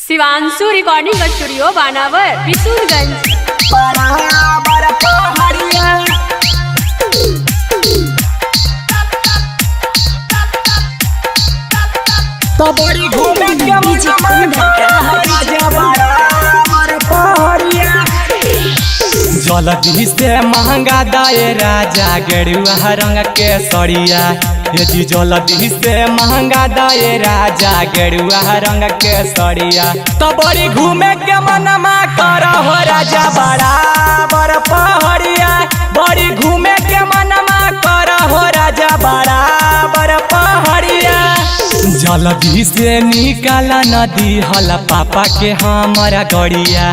Shivanshu recording studio बानावर बिशुनगंज। तो बड़ी घूमे जलदी से महंगा दाए राजा गेरुआ रंग के सड़िया। ये जी जलदी से महंगा दाए राजा गेरुआ रंग के सड़िया। तो बड़ी घूमे के मनमा कर हो राजा बराबर पहड़िया। बड़ी घूमे के मनमा कर हो राजा बराबर पहड़िया। जलदी से निकाला नदी हल पापा के हमारा गड़िया।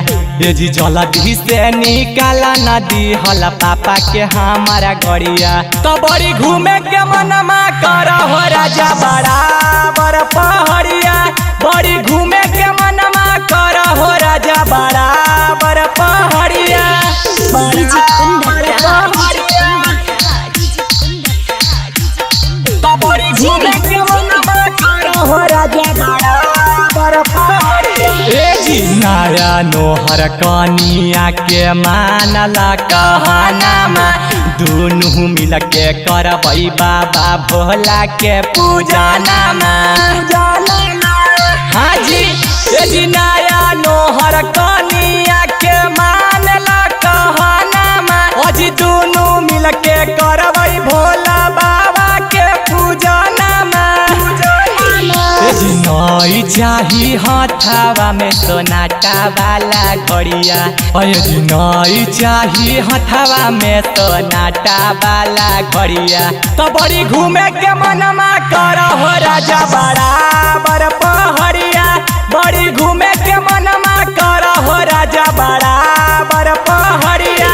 ये जी जलदी से निकाला नदी हल पापा के हमारा गड़िया। तो बड़ी घूमे के मनमा कर हो राजा बराबर पहड़िया। बड़ी घूमे के मनमा कर हो राजा बराबर पहड़िया। तो बड़ी घूमे के मनमा कर हो राजा बराबर पहड़िया। ए जी नया नोहर कनिया के मानला कहनामा। दोनों मिल के करबई बाबा भोला के पूजनामा। हाँ जी ए जी नया नोहर कनिया के मानला कहनामा। अजी दोनों मिल के करबई भोला बाबा के पूजनामा। नई चाही हथावा में सोनाटा वाला घड़िया। अरे नई चाही हथावा में सोनाटा वाला घड़िया। तो बड़ी घूमे के मनमा कर हो राजा बराबर पहड़िया। बड़ी घूमे के मनमा कर हो राजा बराबर पहड़िया।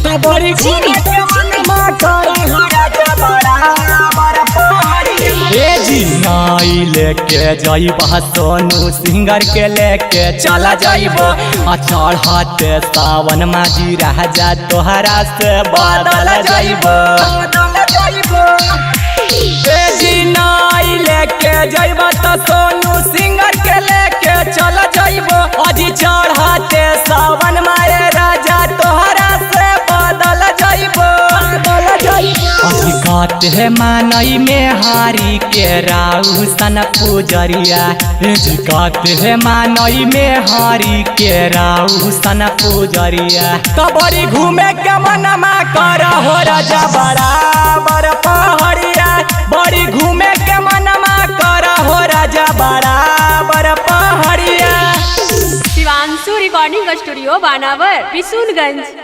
तो बड़ी घूमे के मनमा कर हो राजा बराबर पहड़िया। ए जी नई लेके जाइबा सोनू सिंगर के लेके चला जाइबो। चढ़ते सावन माजी राजा तोहरा से बदल जाइबो। ए जी नई लेके जाइबा तो सोनू सिंगर के लेके चला जाइबो। अजी चढ़ते सावन मारे राजा तोहरा से बदल जाइबो। अजी कहते है मानई में हारी के राउ सन पूजरिया। जी कहते है मानई में हारी के राउ सन पूजरिया। तो बड़ी घूमे के मनमा कर हो राजा बराबर पहड़िया। बड़ी घूमे के मनमा कर हो राजा बराबर पहड़िया। शिवांशु रिकॉर्डिंग स्टूडियो बानावर बिशुनगंज।